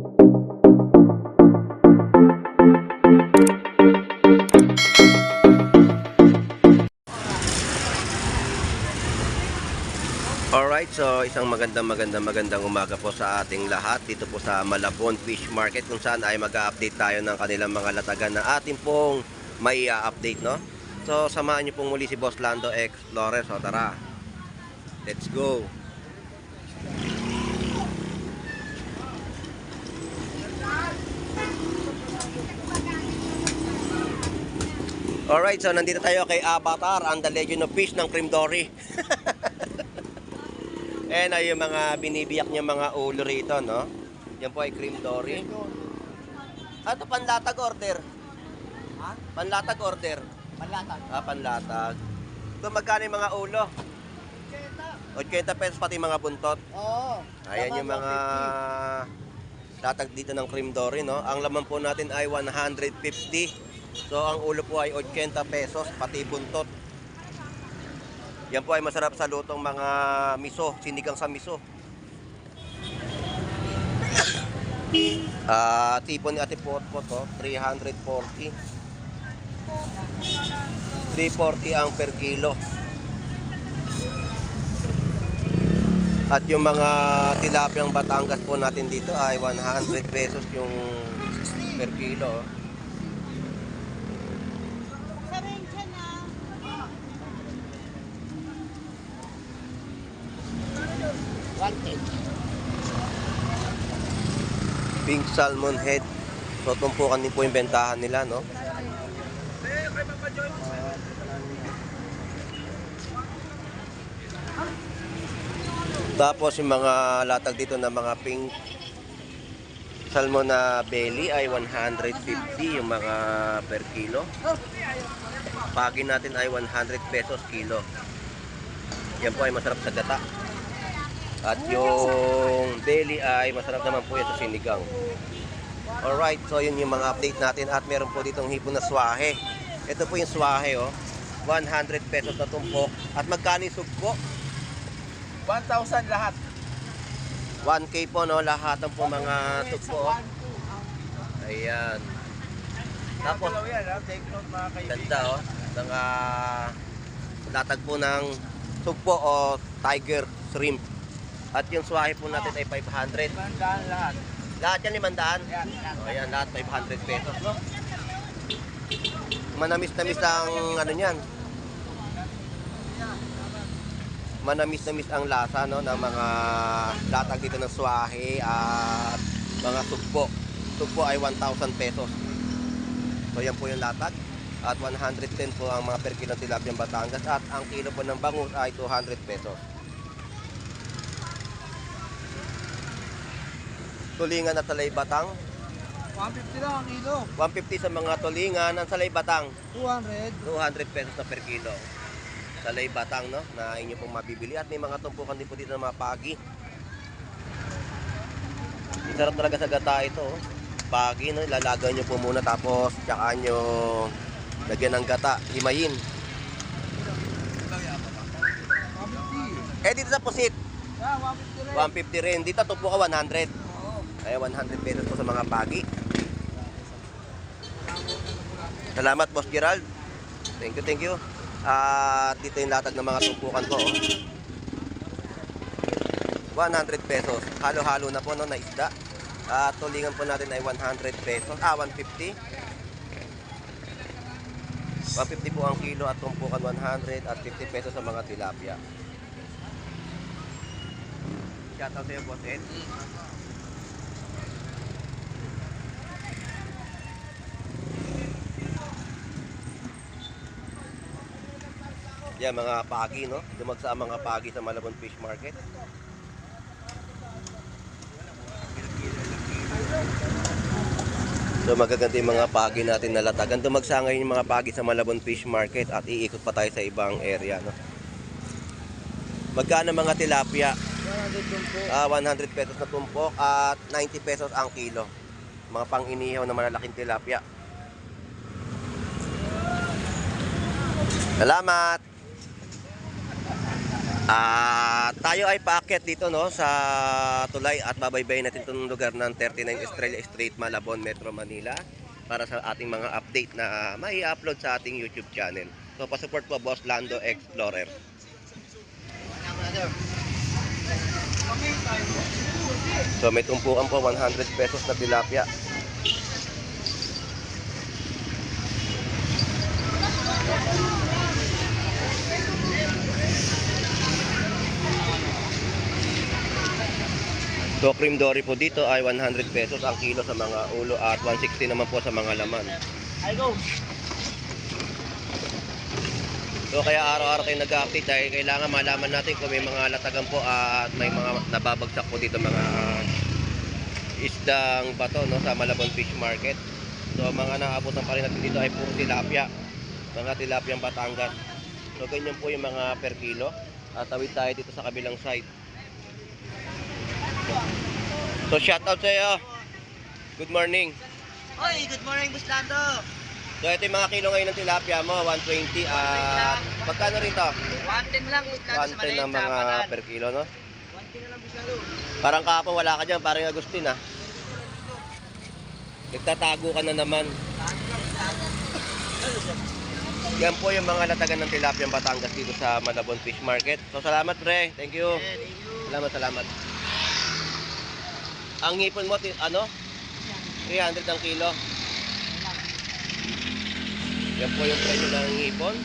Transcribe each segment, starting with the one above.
Alright, so isang magandang umaga po sa ating lahat dito po sa Malabon Fish Market, kung saan ay mag-a-update tayo ng kanilang mga latagan na ating pong may update, no? So samahan niyo pong muli si Boss Lando Explorer. So tara, let's go. Alright, so nandito tayo kay Avatar and the Legend of Fish ng Cream Dory. And ay yung mga binibiyak niya mga ulo rito, no? Yan po ay Cream Dory. Ito panlatag order. Ha? Panlatag order. Panlatag. Panlatag. Ito magkano yung mga ulo? 80 pesos pati mga buntot. Oo. Ayan yung mga latag dito ng Cream Dory, no? Ang laman po natin ay 150. So ang ulo po ay 80 pesos pati buntot. Yan po ay masarap sa lutong mga miso, sinigang sa miso. Tipon ni Ate Potpot, 340. 340 ang per kilo. At yung mga tilapiyang Batangas po natin dito ay 100 pesos yung per kilo. Pink salmon head. So tumpukan din po yung bentahan nila, no? Tapos yung mga latag dito na mga pink salmon na belly ay 150 yung mga per kilo. Pagi natin ay 100 pesos kilo. Yan po ay masarap sa gata. At yung belly ay masarap naman po yan sa sinigang. Alright, so yun yung mga update natin. At meron po ditong hipon na swahe. Ito po yung swahe, 100 pesos na tumpok. At magkano yung sugpo? 1,000 lahat. 1K po, no? Lahat ng po mga sugpo. Ayan. Tapos, ganda, ng latag po ng sugpo o tiger shrimp. At yung swahe po natin ay 500. 500 lahat. Lahat yan 500? Yan. Ayan, lahat 500 pesos, no? Manamis-namis ang ano niyan. Manamis-namis ang lasa, no, ng mga latag dito ng swahe at mga sugpo. Sugpo ay 1,000 pesos. So yan po yung latag. At 110 po ang mga per kilo tilapiyang Batangas. At ang kilo po ng bangus ay 200 pesos. Tulingan at salay batang. 150 lang ang kilo. 150 sa mga tulingan. Ang salay batang, 200. 200 pesos na per kilo. Salay batang, no, na inyo pong mabibili. At may mga tumpukan din po dito ng mga pagi. Sarap talaga sa gata ito, pagi, no, ilalagay nyo po muna tapos tsaka nyo lagyan ng gata, himayin. 150. Dito sa pusit, 150 rin. 150 rin. Dito tumpo ka 100. Oo. Kaya 100 pesos po sa mga pagi. Salamat, Boss Gerald. Thank you. At dito yung latag ng mga tumpukan ko, 100 pesos. Halo-halo na po, no, na isda. At tulingan po natin ay 100 pesos. 150. 150 po ang kilo at tumpukan 100 at 50 pesos sa mga tilapia. Shoutout sa'yo, Boss Ed. Yan, mga pagi, no? Dumagsa ang mga pagi sa Malabon Fish Market. So magaganda yung mga pagi natin na latagan. Dumagsa ngayon yung mga pagi sa Malabon Fish Market at iikot pa tayo sa ibang area, no? Magkano mga tilapia? 100 pesos na tumpok at 90 pesos ang kilo. Mga pang-inihaw na malalaking tilapia. Salamat! Tayo ay paakyat dito no sa tulay at babaybayin natin itong lugar ng 39 Estrella Street, Malabon, Metro Manila para sa ating mga update na mai-upload sa ating YouTube channel. So pa-support po Boss Lando Explorer. So may tumpukan po 100 pesos na tilapia. So cream dory po dito ay 100 pesos ang kilo sa mga ulo at 160 naman po sa mga laman. So kaya araw-araw tayo nag-update dahil kailangan malaman natin kung may mga latagan po at may mga nababagsak po dito mga isdang bato no, sa Malabon Fish Market. So mga naabutan pa rin natin dito ay puro tilapia, mga tilapiyang Batangas. So ganyan po yung mga per kilo. At tawid tayo dito sa kabilang side. So shout out sa iyo. Good morning. Oy, good morning, Boss Lando. So ito yung mga kilo ngayon ng tilapia mo, 120 at magkano rito? 110 lang, Boss Lando, sa 110 maliit ng sa mga banan. per kilo, no? 110 na lang, Boss Lando. Parang kahapon wala ka dyan, parang Agustin ah. Nagtatago ka na naman. Yan po yung mga latagan ng tilapia Batangas dito sa Malabon Fish Market. So salamat pre, thank you. Salamat. Ang ngipon mo, ano? 300 ang kilo. Yan po yung presyo ng ngipon.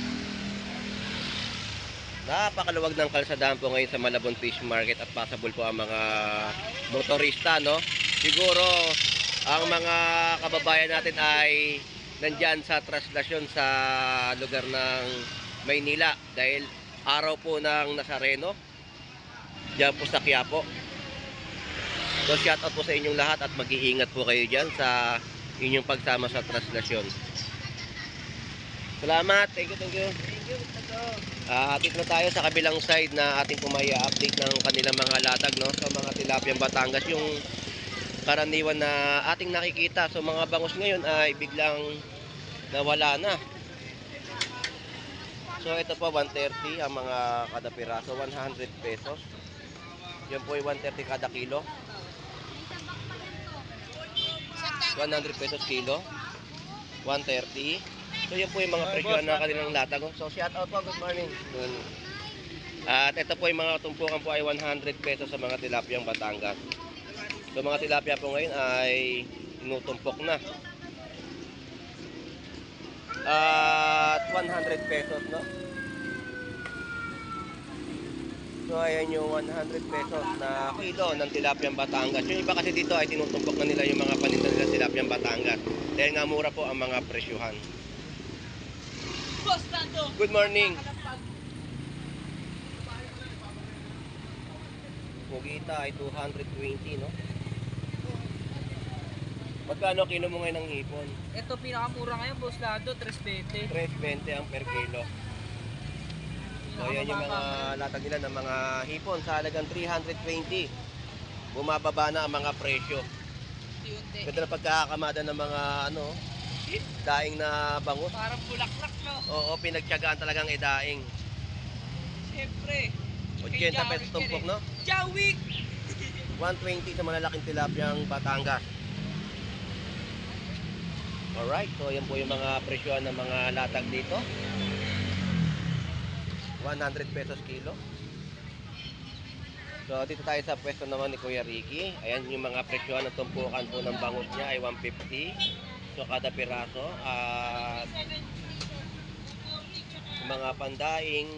Napakaluwag ng kalsadahan po ngayon sa Malabon Fish Market at possible po ang mga motorista, no? Siguro ang mga kababayan natin ay nandyan sa traslasyon sa lugar ng Maynila dahil araw po ng Nazareno diyan po sa Quiapo. So shout out po sa inyong lahat at mag-iingat po kayo dyan sa inyong pagsama sa traslasyon. Salamat, thank you. Atit na tayo sa kabilang side na ating pumaya-update ng kanilang mga latag, no? So mga tilapiyang Batangas yung karaniwan na ating nakikita. So mga bangus ngayon ay biglang nawala na. So ito po 130 ang mga kada piraso, 100 pesos. Yan po ay 130 kada kilo. 100 pesos kilo. 130. So yan po yung mga presyo na kanilang latag. So shout out po, good morning. At ito po yung mga tumpukan po ay 100 pesos sa mga tilapiyang Batangas. So mga tilapia po ngayon ay inutumpok na. At 100 pesos, no? So ayan yung 100 pesos na kilo ng tilapiyang Batangas. Yung iba kasi dito ay tinutumpok na nila yung mga paninda nila tilapiyang Batangas. Dahil nga mura po ang mga presyuhan. Good morning. Pugita ay 220, no? Magkano kilo mo ngayon ng hipon? Ito pinakamura ngayon, Boss Lando, 320. 320 ang per kilo. So yan yung mga latag nila ng mga hipon sa halagang 320. Bumababa na ang mga presyo. Ganda na pagkakakamada ng mga ano, daing na bangus. Parang bulaklak, no? Oo, pinagtiyagaan talagang idaing. Siyempre. 80 pesos tumpok, no? Jawik! 120 sa malalaking tilapiyang Batangas. Alright, so yan po yung mga presyoan ng mga latag dito. 100 pesos kilo. So dito tayo sa pwesto naman ni Kuya Ricky. Ayan yung mga presyoan ng tumpukan po ng bangus niya ay 150. So kada piraso at mga pandaing.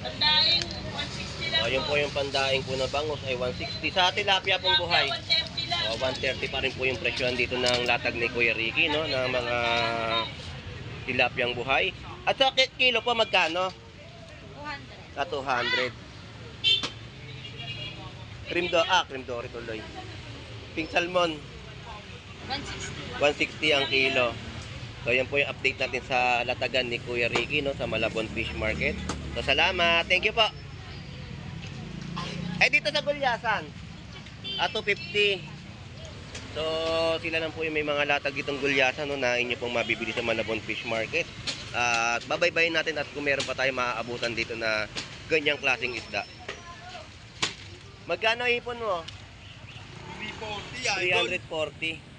Pandaing, 160 lang. Ayun po yung pandaing po ng bangus ay 160. Sa tilapia pong buhay. 130 pa rin po yung presyohan dito ng latag ni Kuya Ricky, no? Ng mga tilapiyang buhay. At sa kilo po magkano? 200. Sa 200. Cream dory tuloy. Pink salmon, 160. 160 ang kilo. So yan po yung update natin sa latagan ni Kuya Ricky, no? Sa Malabon Fish Market. So salamat, thank you po. Ay dito sa Gulyasan, 250. So sila lang po yung may mga latag ditong Gulyasan, no, na inyo pong mabibili sa Malabon Fish Market. At babaybayin natin at kung meron pa tayo maaabutan dito na ganyang klaseng isda. Magkano hipon mo? 340, 340.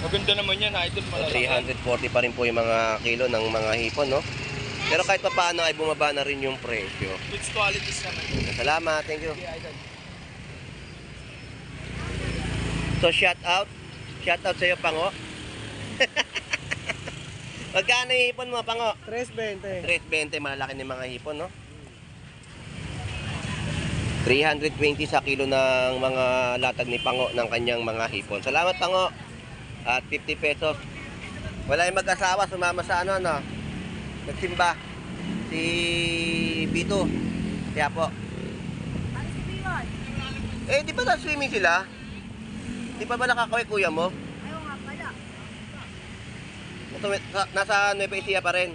Maganda naman yan, idol. So, 340 pa rin po yung mga kilo ng mga hipon, no? Pero kahit pa paano ay bumaba na rin yung presyo. Good qualities naman. Salamat, thank you. Okay, idol. So, shout out sa iyo, Pango. Magkano yung hipon mo, Pango? 320. 320, malaki ng mga hipon, no? 320 sa kilo ng mga latag ni Pango ng kanyang mga hipon. Salamat, Pango. At 50 pesos. Wala yung mag-asawa, sumama sa ano, no? Nagsimba. Si Bito. Kaya po. Eh, di ba na-swimming sila? Di pa ba nakakaway kuya mo? Ayaw nga pala. Nasa Nueva Ecija pa rin.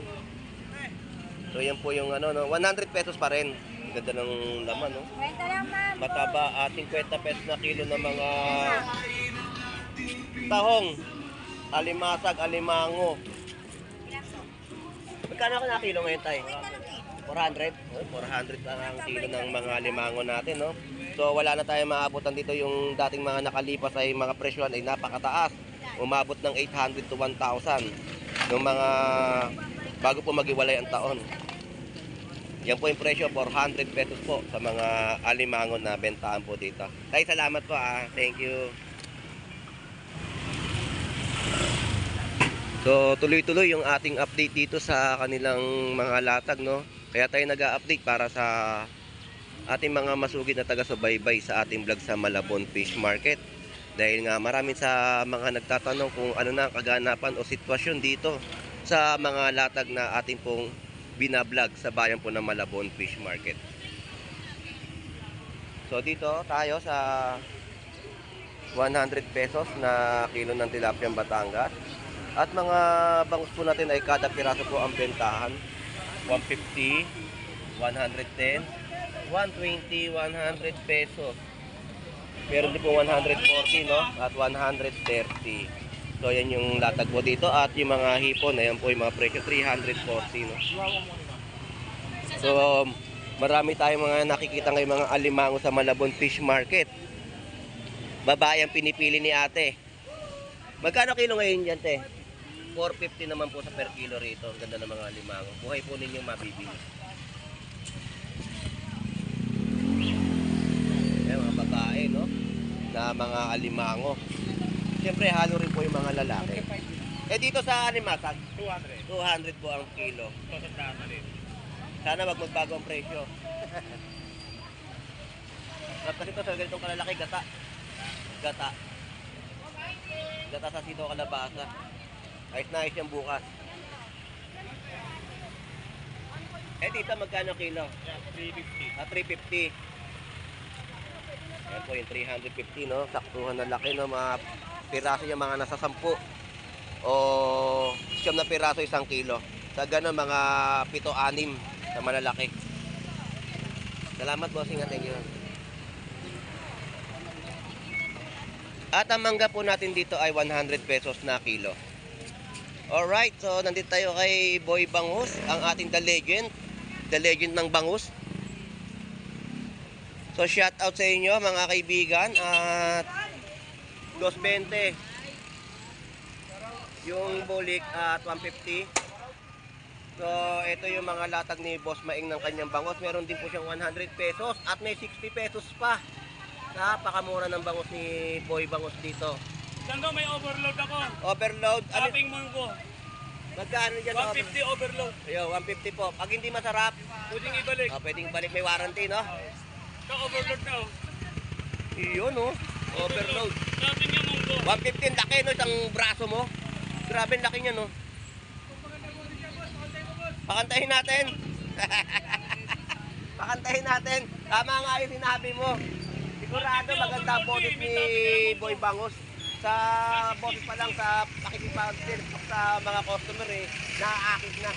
So, yan po yung ano, no? 100 pesos pa rin. Ang ganda ng laman, no? Kwenta lang, ma'am. Mataba at 50 pesos na kilo ng mga tahong, alimasag, alimango. Magkano ako na kilo ngayon, tay? 400? Oh, 400 ang kilo ng mga alimango natin, no? So wala na tayong maabutan dito. Yung dating mga nakalipas ay mga presyohan ay napakataas. Umabot ng 800 to 1,000 yung mga bago po magiwalay ang taon. Yan po yung presyo, 400 pesos po sa mga alimango na bentahan po dito. Tay, salamat po ah. Thank you. So tuloy-tuloy yung ating update dito sa kanilang mga latag, no? Kaya tayo nag-a-update para sa ating mga masugid na taga-subaybay sa ating vlog sa Malabon Fish Market. Dahil nga marami sa mga nagtatanong kung ano na ang kaganapan o sitwasyon dito sa mga latag na ating pong binablog sa bayan po ng Malabon Fish Market. So dito tayo sa 100 pesos na kilo ng tilapiyang Batangas. At mga bangus po natin ay kada piraso po ang bentahan. 150, 110, 120, 100 pesos. Meron din po 140, no? At 130. So yan yung latag po dito. At yung mga hipon, ayan po yung mga presyo, 340, no? So marami tayong mga nakikita ngayong mga alimango sa Malabon Fish Market. Babae ang pinipili ni ate. Magkano kilo ngayon dyan, te? 450 naman po sa per kilo rito. Ang ganda ng mga alimango. Buhay po ninyong mabibili. Ayan, mga babae, no? Na mga alimango. Siyempre, halo rin po yung mga lalaki. Eh, dito sa alimasag? 200. 200 po ang kilo. Sana wag magbago ang presyo. Kasi ito sa ganitong kalalaki, gata. Gata sa sito kalabasa. Ayos na ayos yung bukas. Eh dito magkano kilo? 350. 350. Ayan po yung 350, no? Saktuhan na laki, no? Mga piraso yung mga nasa 10 o 9 na piraso 1 kilo. Sa gano'n mga 7-6 na malalaki. Salamat bossing, thank you. At ang mangga po natin dito ay 100 pesos na kilo. Alright, so nandito tayo kay Boy Bangus, ang ating the legend ng bangus. So shout out sa inyo mga kaibigan. At 220 yung bulik at 150. So ito yung mga latag ni Boss Maing ng kanyang bangus. Meron din po siyang 100 pesos at may 60 pesos pa. Napakamura ng bangus ni Boy Bangus dito. Sando, may overload ako. Overload, ano? Shopping munggo. Magkano dyan? 150 overload. Ayo, 150 po. Pag hindi masarap, Pwedeng ibalik. pwedeng balik, may warranty, no? Ka-overload na, oh. Iyon, no? Overload. Shopping yung munggo. 150, laki, no? Isang braso mo. Grabe, laki niya, no? Pakantahin natin. Pakantahin natin. Tama nga yung sinabi mo. Sigurado maganda ang boses ni Boy Bangus. Sa boses pa lang, sa pakikipag-sales sa mga customer, naaakit na.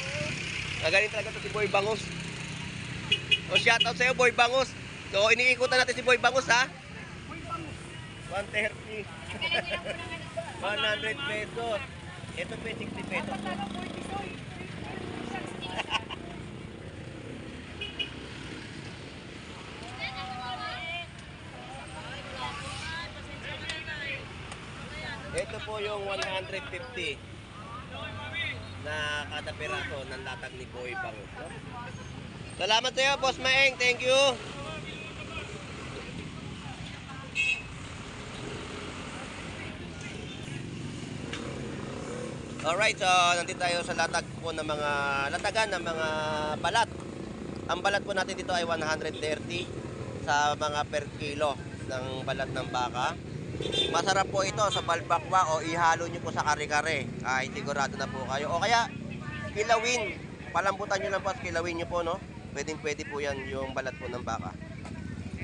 Nagaling talaga to si Boy Bangus. O shoutout sa'yo, Boy Bangus. So iniikutan natin si Boy Bangus, ha? 130. 100 pesos. Ito po 60 pesos. Ito po yung 150 na kada piraso ng latag ni Boy Bangus. No? Salamat sa iyo, Boss Maeng. Thank you. Alright, so nandito tayo sa latag po ng mga latagan ng mga balat. Ang balat po natin dito ay 130 sa mga per kilo ng balat ng baka. Masarap po ito sa balbakwa o ihalo nyo po sa kare-kare. Ay sigurado na po kayo. O kaya kilawin. Palambutan nyo lang po at kilawin nyo po, no? Pwede po yan yung balat po ng baka.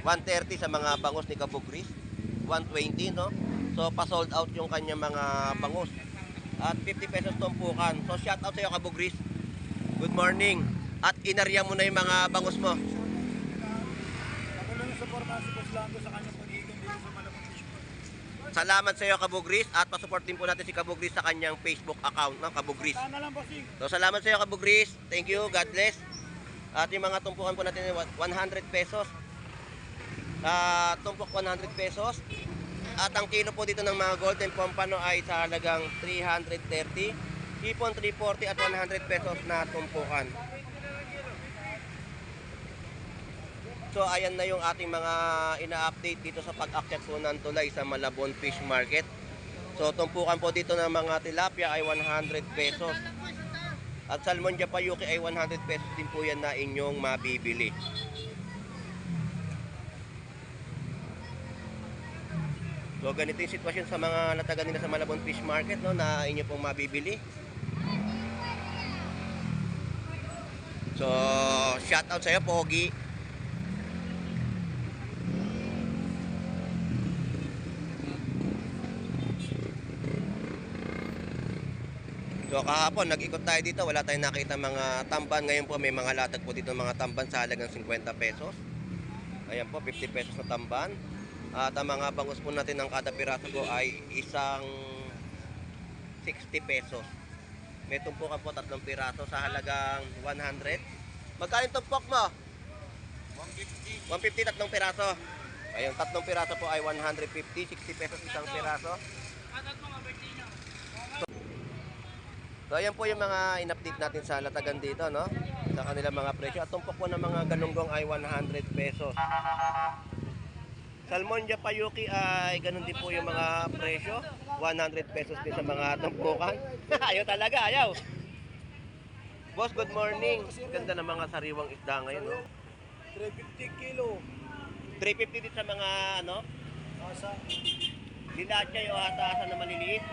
130 sa mga bangus ni Kabugris. 120, no? So pa-sold out yung kanyang mga bangus. At 50 pesos tumpukan. So shout out sa iyo, Kabugris. Good morning. At inarya mo na yung mga bangus mo. Ako lang yung suporta si Boss Lando sa kanyang pag-iikon dito sa Malabon Fish Market. Salamat sa iyo, Kabugris. At pasupport din po natin si Kabugris sa kanyang Facebook account, no? Kabugris. Sana lang, bossing. So salamat sa iyo, Kabugris. Thank you. God bless. At yung mga tumpukan po natin 100 pesos. Tumpok 100 pesos. At ang kilo po dito ng mga golden pompano ay sa halagang 330. Hipon 340 at 100 pesos na tumpukan. So ayan na yung ating mga ina-update dito sa pag-akyat po ng tulay sa Malabon Fish Market. So tumpukan po dito ng mga tilapia ay 100 pesos. At salmon japayuki ay 100 pesos din po yan na inyong mabibili. So ganito yung sitwasyon sa mga latagan nila sa Malabon Fish Market, no, na inyo pong mabibili. So shout out sa iyo, Pogi. So kahapon nag-ikot tayo dito, wala tayong nakita mga tamban. Ngayon po may mga latag po dito mga tamban sa halagang 50 pesos. Ayan po, 50 pesos na tamban. At ang mga bangus po natin ng kada piraso po ay isang 60 pesos. May tumpukan po 3 piraso sa halagang 100. Magkano yung tumpok mo? 150. 150 3 piraso. Ayun, 3 piraso po ay 150, 60 pesos isang piraso. So ayan po yung mga in-update natin sa latagan dito, no? Sa kanilang mga presyo. At tumpok po ng mga galunggong ay 100 pesos. Salmon japayuki ay ganun din po yung mga presyo. 100 pesos din sa mga tumpukan. Ayaw talaga, ayaw. Boss, good morning. Ganda ng mga sariwang isda ngayon, no? 350 kilo. 350 din sa mga, ano, Asa. dilachay o hatasan na maliliit.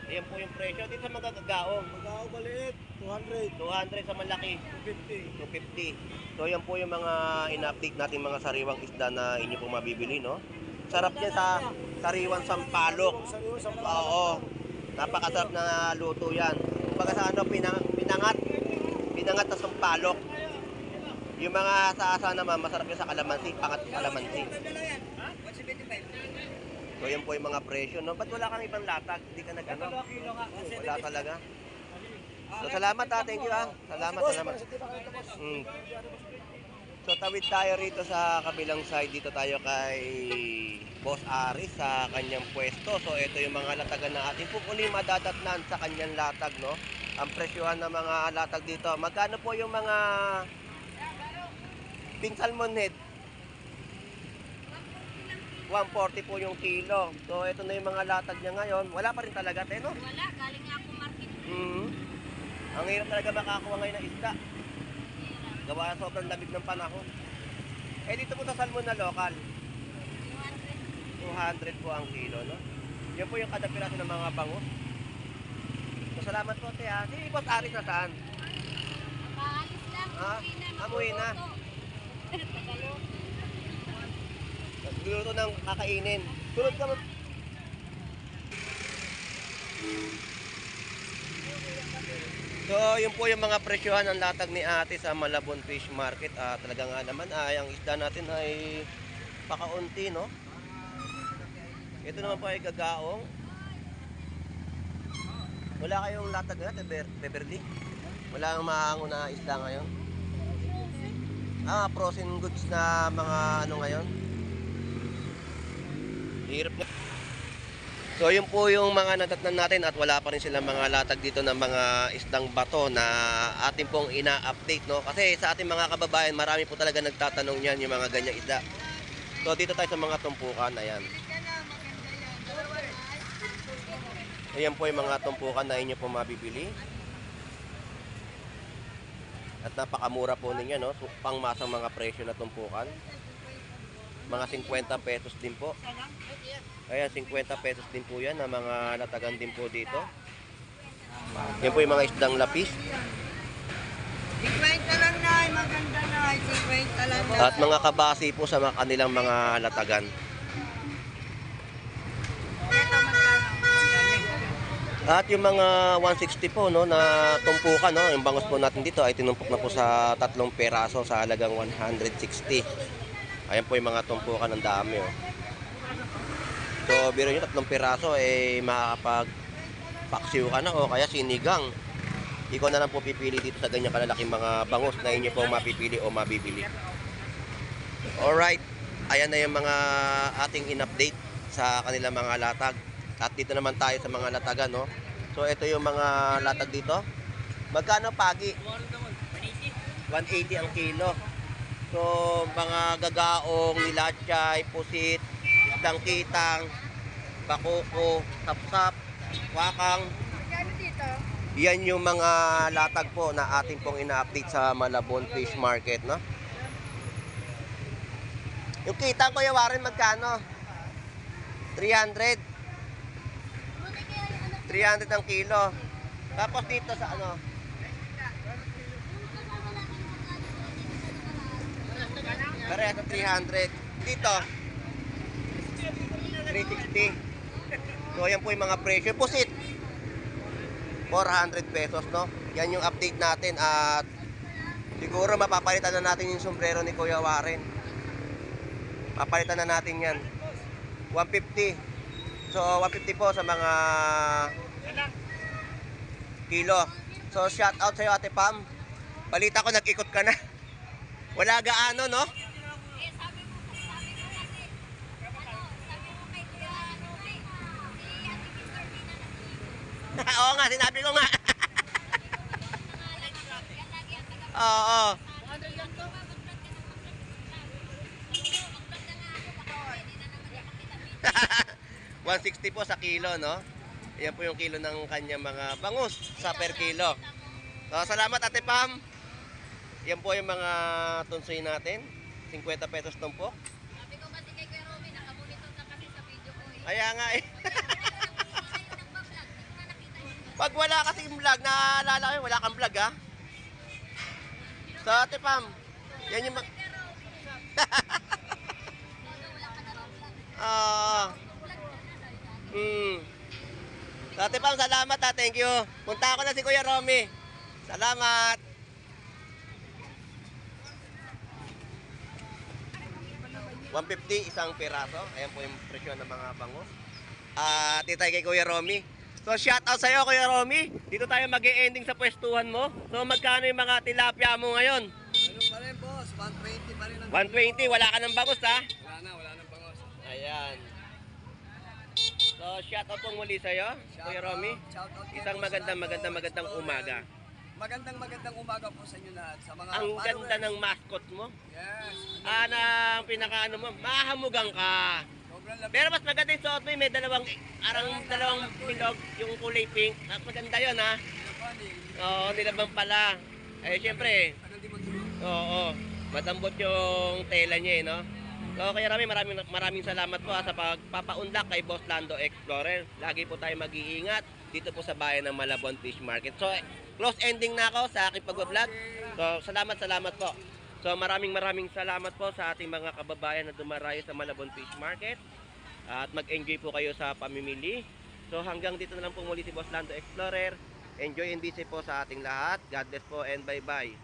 Ayan po yung presyo. Dito sa mga gagaong. Mag-ako maliit, 200. 200 sa malaki. 250. 250. So yan po yung mga in-update natin mga sariwang isda na inyo pong mabibili, no? Sarap yan sa sariwang sampalok. Sariwa sa Oo. Napakasarap na luto yan. Kumbaga sa ano, pinangat na sampalok. Yung mga sa asa naman, masarap yun sa kalamansi, pangat sa kalamansi. So yan po yung mga presyo, no? Ba't wala kang ibang latag? Hindi ka nag-ano? Wala talaga. So salamat ha, thank you ha. Salamat. So tawid tayo rito sa kabilang side. Dito tayo kay Boss Aris sa kanyang pwesto. So ito yung mga latagan na ating po uli madadatnan sa kanyang latag, no? Ang presyohan ng mga latag dito. Magkano po yung mga pink salmon head? 140 po yung kilo. So ito na yung mga latag niya ngayon. Wala pa rin talaga, no? Wala, galing nga ako market. Ang hirap talaga makakuha ngayon ng isda. Gawa na sobrang lamig ng panahon. Eh dito po sa salmon na local, 200 po ang kilo, no? Yan po yung kada piraso ng mga bangus. So salamat po, te ha. Si Boss Aris na saan? Paalis lang, Ah, umuwi na. amuwi na. Nagluluto ng kakainin. Sunod ka mo. So, yun po yung mga presyohan ng latag ni ate sa Malabon Fish Market. Talaga nga naman, ang isda natin ay pakaunti, no? Ito naman po ay gagaong. Wala kayong latag na, Beverly? Wala kang mahango na isda ngayon? Frozen goods na mga ano ngayon? Hirap na. So yun po yung mga natatnan natin at wala pa rin silang mga latag dito ng mga isdang bato na ating pong ina-update, no? Kasi sa ating mga kababayan, marami po talaga nagtatanong yan yung mga ganyang isda. So dito tayo sa mga tumpukan, ayan. Ayan po yung mga tumpukan na inyo po mabibili. At napakamura po ninyo, no? So, pangmasang mga presyo na tumpukan. Mga 50 pesos din po. Ayan, 50 pesos din po yan na mga latagan din po dito. Yan po yung mga isdang lapis. 50 lang na, maganda na, 50 lang na. At mga kabasi po sa mga kanilang mga latagan. At yung mga 160 po, no, na tumpukan, no, yung bangos po natin dito ay tinumpok na po sa 3 peraso sa halagang 160. Ayan po yung mga tumpukan, ng dami, oh. So, biro nyo, 3 peraso, makakapag-paksiw ka na, o kaya sinigang. Ikaw na lang po pipili dito sa ganyan kalalaking mga bangos na inyo po mapipili o mabibili. Alright, ayan na yung mga ating in-update sa kanilang mga latag. At dito naman tayo sa mga latagan, no? So, ito yung mga latag dito. Magkano pagi? 180 ang kilo. So, mga gagaong, nilachay, pusit, isdang kitang, bakuko, sapsap, wakang. Yan yung mga latag po na ating pong ina-update sa Malabon Fish Market, no? Yung kitang, Kuya Warren, magkano? 300. 300 ang kilo. Tapos dito sa ano? Parehas sa 300. Dito 360. So yan po yung mga presyo. Pusit 400 pesos, no? Yan yung update natin. At siguro mapapalitan na natin yung sombrero ni Kuya Warren. Papalitan na natin yan. 150. So 150 po sa mga kilo. So shout out sa iyo, Ate Pam. Balita ko nag-ikot ka na. Wala gaano, no? Eh, sabi mo kasi, sabi mo kay Kuya, si Ate Victor, di na Oo nga, sinabi ko nga. Oo. $160 po sa kilo, no? Yan po yung kilo ng kanyang mga bangus sa per kilo. So, salamat, Ate Pam. Yan po yung mga tunsoy natin. 50 pesos tumpok. Sabi ko kasi kay Kuya Romy, nakamonitor na kasi sa video ko eh. Kaya nga eh. Nagbablog, hindi ko na nakita yun. Pag wala kasing vlog, naalala ko, wala kang vlog, ha? So, Ate Pam, yan yung... Ate Pam, salamat, ha. Thank you. Punta ako na si Kuya Romy. Salamat. $150 isang piraso. Ayan po yung presyo ng mga bangus. Titay kay Kuya Romy. So, shout out sa'yo, Kuya Romy. Dito tayo mag-e-ending sa pwestuhan mo. So, magkano yung mga tilapia mo ngayon? Ano pa rin, boss? 120 pa rin ang 120, wala ka ng bangus, ha? wala nang pangos. Ayan. So, shout out pong muli sa'yo, Kuya Romy. Isang magandang umaga. Magandang umaga po sa inyo lahat. Sa mga Ang followers. ganda ng mascot mo. Yes. Ang pinakaano mo, mahamugang ka. Sobrang lapit. Pero mas maganda yung suot mo, may dalawang bilog, yung kulay pink. Mas maganda yun, ha? Oo, nilabang pala. Eh, syempre, Tagal di mag-iwa. oo, matambot yung tela niya, no? So, kaya maraming salamat po sa pagpapaunlak kay Boss Lando Explorer. Lagi po tayo mag-iingat dito po sa bayan ng Malabon Fish Market. So, close ending na ako sa aking pag-vlog. So, salamat po. So, maraming salamat po sa ating mga kababayan na dumarayo sa Malabon Fish Market. At mag-enjoy po kayo sa pamimili. So, hanggang dito na lang po muli si Boss Lando Explorer. Enjoy and be safe po sa ating lahat. God bless po and bye-bye.